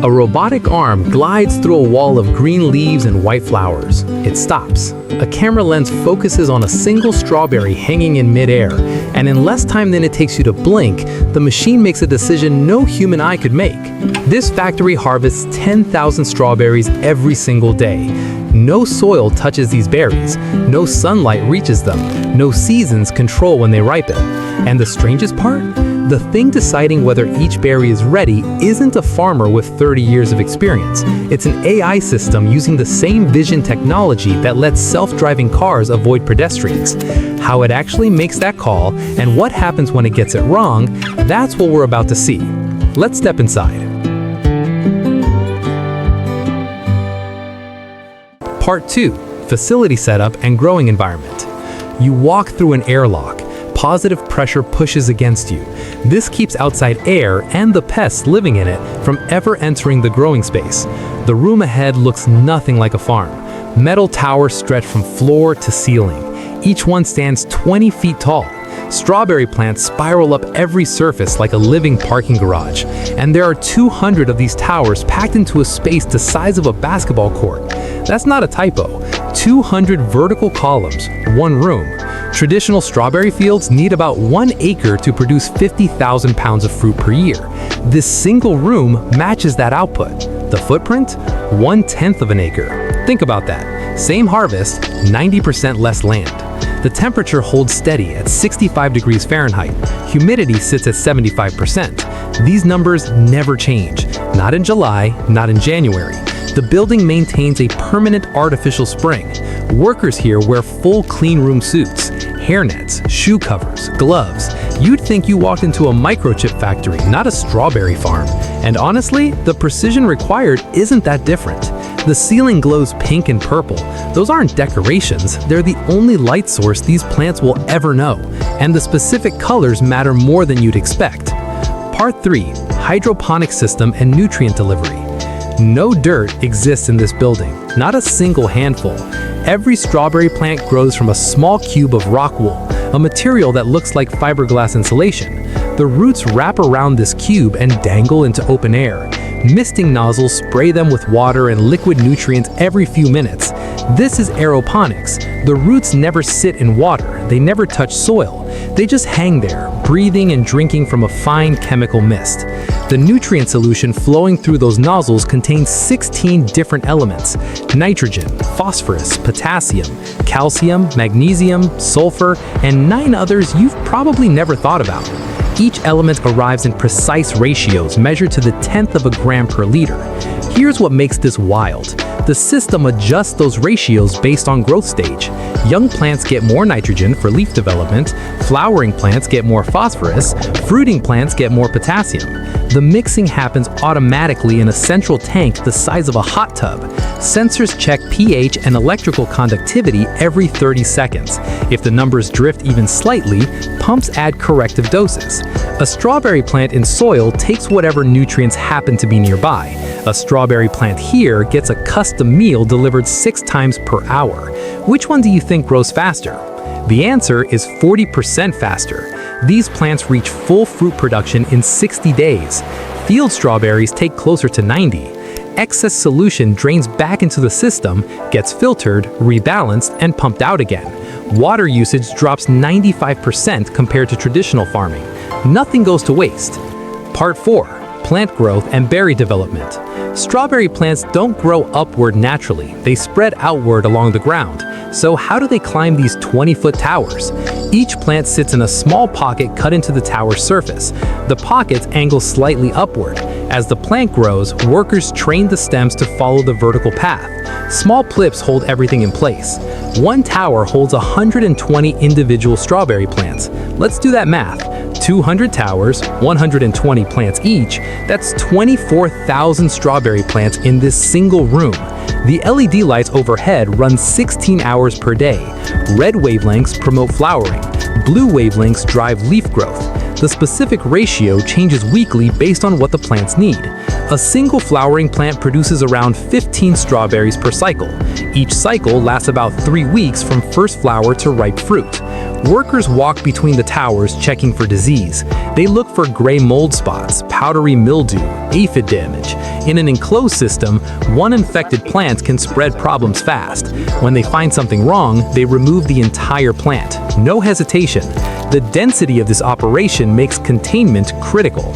A robotic arm glides through a wall of green leaves and white flowers. It stops. A camera lens focuses on a single strawberry hanging in midair, and in less time than it takes you to blink, the machine makes a decision no human eye could make. This factory harvests 10,000 strawberries every single day. No soil touches these berries, no sunlight reaches them, no seasons control when they ripen. And the strangest part? The thing deciding whether each berry is ready isn't a farmer with 30 years of experience. It's an AI system using the same vision technology that lets self-driving cars avoid pedestrians. How it actually makes that call and what happens when it gets it wrong, that's what we're about to see. Let's step inside. Part 2. Facility setup and growing environment. You walk through an airlock. Positive pressure pushes against you. This keeps outside air and the pests living in it from ever entering the growing space. The room ahead looks nothing like a farm. Metal towers stretch from floor to ceiling. Each one stands 20 feet tall. Strawberry plants spiral up every surface like a living parking garage. And there are 200 of these towers packed into a space the size of a basketball court. That's not a typo. 200 vertical columns, one room. Traditional strawberry fields need about 1 acre to produce 50,000 pounds of fruit per year. This single room matches that output. The footprint? 1/10 of an acre. Think about that. Same harvest, 90% less land. The temperature holds steady at 65 degrees Fahrenheit. Humidity sits at 75%. These numbers never change. Not in July, not in January. The building maintains a permanent artificial spring. Workers here wear full clean room suits, hairnets, shoe covers, gloves. You'd think you walked into a microchip factory, not a strawberry farm. And honestly, the precision required isn't that different. The ceiling glows pink and purple. Those aren't decorations, they're the only light source these plants will ever know. And the specific colors matter more than you'd expect. Part 3. Hydroponic system and nutrient delivery. No dirt exists in this building, not a single handful. Every strawberry plant grows from a small cube of rock wool, a material that looks like fiberglass insulation. The roots wrap around this cube and dangle into open air. Misting nozzles spray them with water and liquid nutrients every few minutes. This is aeroponics. The roots never sit in water, they never touch soil. They just hang there, breathing and drinking from a fine chemical mist. The nutrient solution flowing through those nozzles contains 16 different elements: nitrogen, phosphorus, potassium, calcium, magnesium, sulfur, and 9 others you've probably never thought about. Each element arrives in precise ratios measured to the 1/10 of a gram per liter. Here's what makes this wild. The system adjusts those ratios based on growth stage. Young plants get more nitrogen for leaf development, flowering plants get more phosphorus, fruiting plants get more potassium. The mixing happens automatically in a central tank the size of a hot tub. Sensors check pH and electrical conductivity every 30 seconds. If the numbers drift even slightly, pumps add corrective doses. A strawberry plant in soil takes whatever nutrients happen to be nearby. A strawberry plant here gets a custom meal delivered 6 times per hour. Which one do you think grows faster? The answer is 40% faster. These plants reach full fruit production in 60 days. Field strawberries take closer to 90. Excess solution drains back into the system, gets filtered, rebalanced, and pumped out again. Water usage drops 95% compared to traditional farming. Nothing goes to waste. Part 4. Plant growth and berry development. Strawberry plants don't grow upward naturally, they spread outward along the ground. So how do they climb these 20-foot towers? Each plant sits in a small pocket cut into the tower's surface. The pockets angle slightly upward. As the plant grows, workers train the stems to follow the vertical path. Small clips hold everything in place. One tower holds 120 individual strawberry plants. Let's do that math. 200 towers, 120 plants each, that's 24,000 strawberry plants in this single room. The LED lights overhead run 16 hours per day. Red wavelengths promote flowering. Blue wavelengths drive leaf growth. The specific ratio changes weekly based on what the plants need. A single flowering plant produces around 15 strawberries per cycle. Each cycle lasts about 3 weeks from first flower to ripe fruit. Workers walk between the towers checking for disease. They look for gray mold spots, powdery mildew, aphid damage. In an enclosed system, one infected plant can spread problems fast. When they find something wrong, they remove the entire plant. No hesitation. The density of this operation makes containment critical.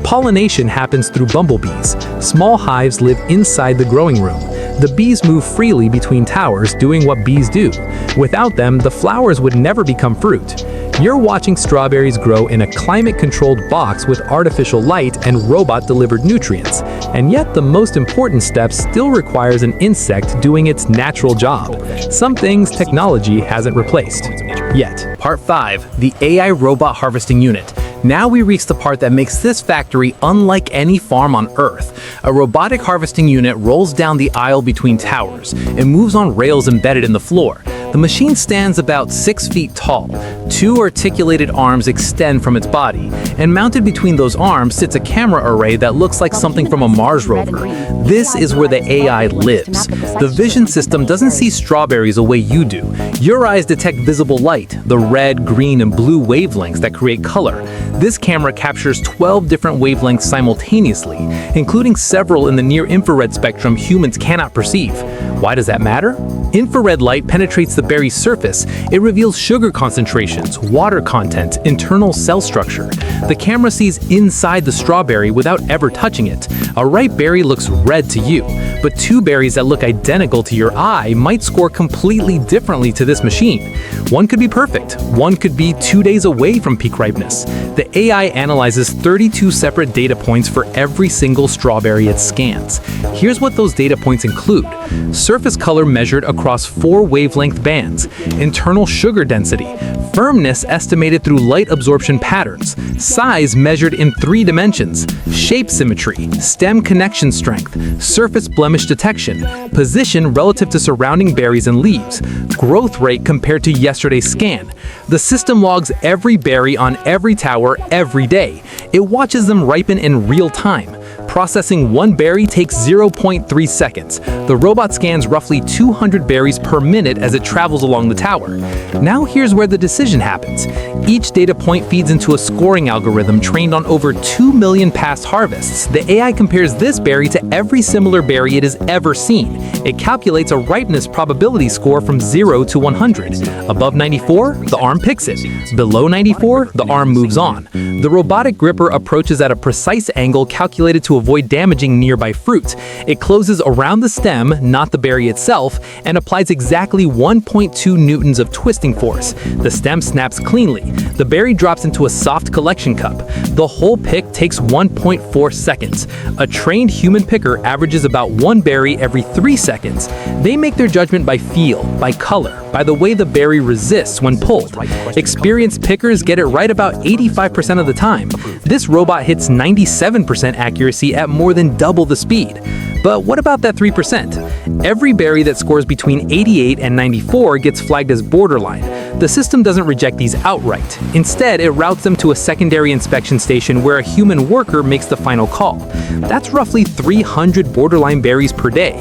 Pollination happens through bumblebees. Small hives live inside the growing room. The bees move freely between towers, doing what bees do. Without them, the flowers would never become fruit. You're watching strawberries grow in a climate-controlled box with artificial light and robot-delivered nutrients. And yet, the most important step still requires an insect doing its natural job. Some things technology hasn't replaced. Yet. Part 5. The AI Robot Harvesting Unit. Now we reach the part that makes this factory unlike any farm on Earth. A robotic harvesting unit rolls down the aisle between towers. It moves on rails embedded in the floor. The machine stands about 6 feet tall. 2 articulated arms extend from its body, and mounted between those arms sits a camera array that looks like something from a Mars rover. This is where the AI lives. The vision system doesn't see strawberries the way you do. Your eyes detect visible light, the red, green, and blue wavelengths that create color. This camera captures 12 different wavelengths simultaneously, including several in the near-infrared spectrum humans cannot perceive. Why does that matter? Infrared light penetrates the berry's surface. It reveals sugar concentrations, water content, internal cell structure. The camera sees inside the strawberry without ever touching it. A ripe berry looks red to you, but 2 berries that look identical to your eye might score completely differently to this machine. One could be perfect, one could be 2 days away from peak ripeness. The AI analyzes 32 separate data points for every single strawberry it scans. Here's what those data points include. Surface color measured across 4 wavelength bands, internal sugar density, firmness estimated through light absorption patterns, size measured in 3 dimensions, shape symmetry, stem connection strength, surface blemish detection, position relative to surrounding berries and leaves, growth rate compared to yesterday's scan. The system logs every berry on every tower every day. It watches them ripen in real time. Processing 1 berry takes 0.3 seconds. The robot scans roughly 200 berries per minute as it travels along the tower. Now here's where the decision happens. Each data point feeds into a scoring algorithm trained on over 2 million past harvests. The AI compares this berry to every similar berry it has ever seen. It calculates a ripeness probability score from 0 to 100. Above 94, the arm picks it. Below 94, the arm moves on. The robotic gripper approaches at a precise angle calculated to avoid damaging nearby fruit. It closes around the stem, not the berry itself, and applies exactly 1.2 newtons of twisting force. The stem snaps cleanly. The berry drops into a soft collection cup. The whole pick takes 1.4 seconds. A trained human picker averages about 1 berry every 3 seconds. They make their judgment by feel, by color, by the way the berry resists when pulled. Experienced pickers get it right about 85% of the time. This robot hits 97% accuracy at more than double the speed. But what about that 3%? Every berry that scores between 88 and 94 gets flagged as borderline. The system doesn't reject these outright. Instead, it routes them to a secondary inspection station where a human worker makes the final call. That's roughly 300 borderline berries per day.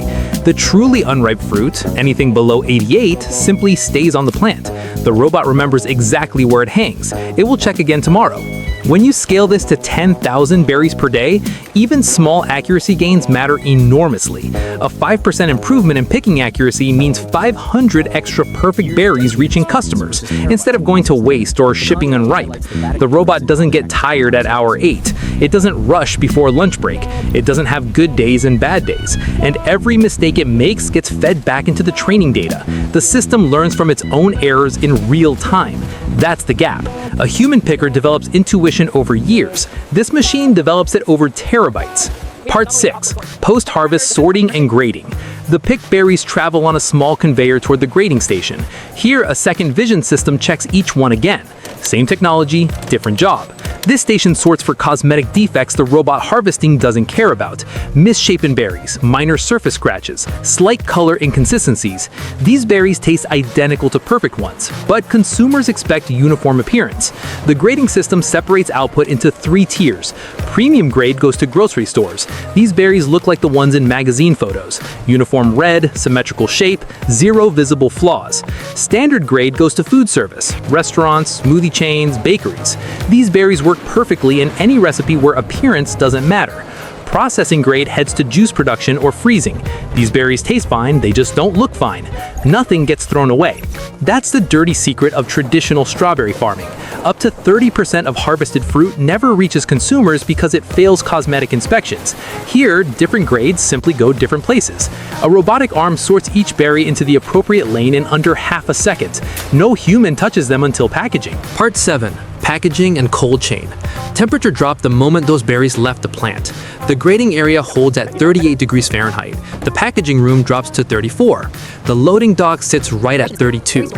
The truly unripe fruit, anything below 88, simply stays on the plant. The robot remembers exactly where it hangs. It will check again tomorrow. When you scale this to 10,000 berries per day, even small accuracy gains matter enormously. A 5% improvement in picking accuracy means 500 extra perfect berries reaching customers, instead of going to waste or shipping unripe. The robot doesn't get tired at hour 8. It doesn't rush before lunch break. It doesn't have good days and bad days. And every mistake it makes gets fed back into the training data. The system learns from its own errors in real time. That's the gap. A human picker develops intuition over years. This machine develops it over terabytes. Part 6. Post-harvest sorting and grading. The picked berries travel on a small conveyor toward the grading station. Here, a second vision system checks each one again. Same technology, different job. This station sorts for cosmetic defects the robot harvesting doesn't care about. Misshapen berries, minor surface scratches, slight color inconsistencies. These berries taste identical to perfect ones, but consumers expect uniform appearance. The grading system separates output into 3 tiers. Premium grade goes to grocery stores. These berries look like the ones in magazine photos. Uniform red, symmetrical shape, 0 visible flaws. Standard grade goes to food service, restaurants, smoothie chains, bakeries. These berries work perfectly in any recipe where appearance doesn't matter. Processing grade heads to juice production or freezing. These berries taste fine, they just don't look fine. Nothing gets thrown away. That's the dirty secret of traditional strawberry farming. Up to 30% of harvested fruit never reaches consumers because it fails cosmetic inspections. Here, different grades simply go different places. A robotic arm sorts each berry into the appropriate lane in under half a second. No human touches them until packaging. Part 7. Packaging and cold chain. Temperature dropped the moment those berries left the plant. The grading area holds at 38 degrees Fahrenheit. The packaging room drops to 34. The loading dock sits right at 32.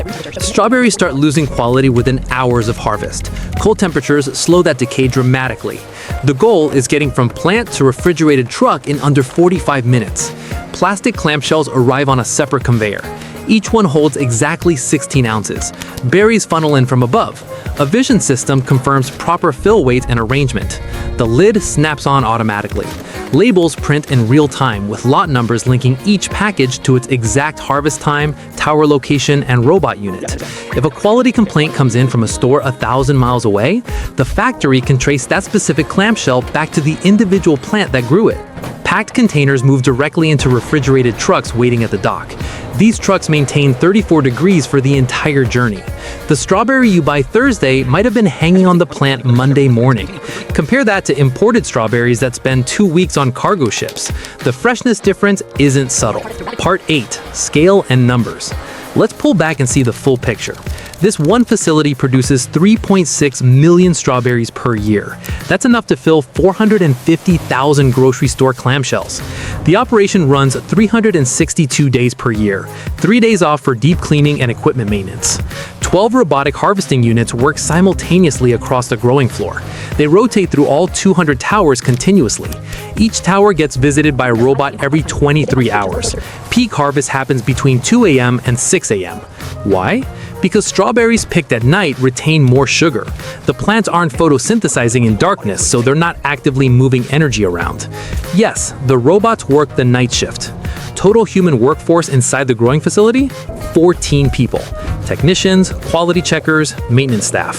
Strawberries start losing quality within hours of harvest. Cold temperatures slow that decay dramatically. The goal is getting from plant to refrigerated truck in under 45 minutes. Plastic clamshells arrive on a separate conveyor. Each one holds exactly 16 ounces. Berries funnel in from above. A vision system confirms proper fill weight and arrangement. The lid snaps on automatically. Labels print in real time with lot numbers linking each package to its exact harvest time, tower location, and robot unit. If a quality complaint comes in from a store 1,000 miles away, the factory can trace that specific clamshell back to the individual plant that grew it. Packed containers move directly into refrigerated trucks waiting at the dock. These trucks maintain 34 degrees for the entire journey. The strawberry you buy Thursday might have been hanging on the plant Monday morning. Compare that to imported strawberries that spend 2 weeks on cargo ships. The freshness difference isn't subtle. Part 8. Scale and numbers. Let's pull back and see the full picture. This one facility produces 3.6 million strawberries per year. That's enough to fill 450,000 grocery store clamshells. The operation runs 362 days per year, 3 days off for deep cleaning and equipment maintenance. 12 robotic harvesting units work simultaneously across the growing floor. They rotate through all 200 towers continuously. Each tower gets visited by a robot every 23 hours. Peak harvest happens between 2 a.m. and 6 a.m. Why? Because strawberries picked at night retain more sugar. The plants aren't photosynthesizing in darkness, so they're not actively moving energy around. Yes, the robots work the night shift. Total human workforce inside the growing facility? 14 people. Technicians, quality checkers, maintenance staff.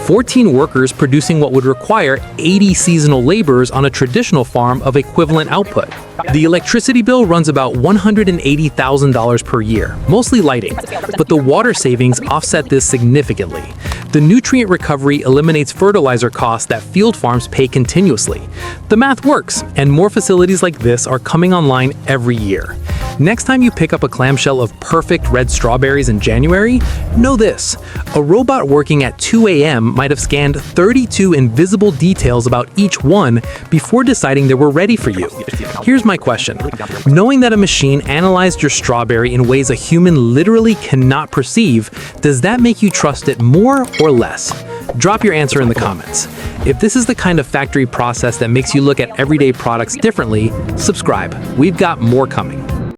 14 workers producing what would require 80 seasonal laborers on a traditional farm of equivalent output. The electricity bill runs about $180,000 per year, mostly lighting, but the water savings offset this significantly. The nutrient recovery eliminates fertilizer costs that field farms pay continuously. The math works, and more facilities like this are coming online every year. Next time you pick up a clamshell of perfect red strawberries in January, know this: a robot working at 2 a.m. might have scanned 32 invisible details about each one before deciding they were ready for you. Here's my question. Knowing that a machine analyzed your strawberry in ways a human literally cannot perceive, does that make you trust it more or less? Drop your answer in the comments. If this is the kind of factory process that makes you look at everyday products differently, subscribe. We've got more coming.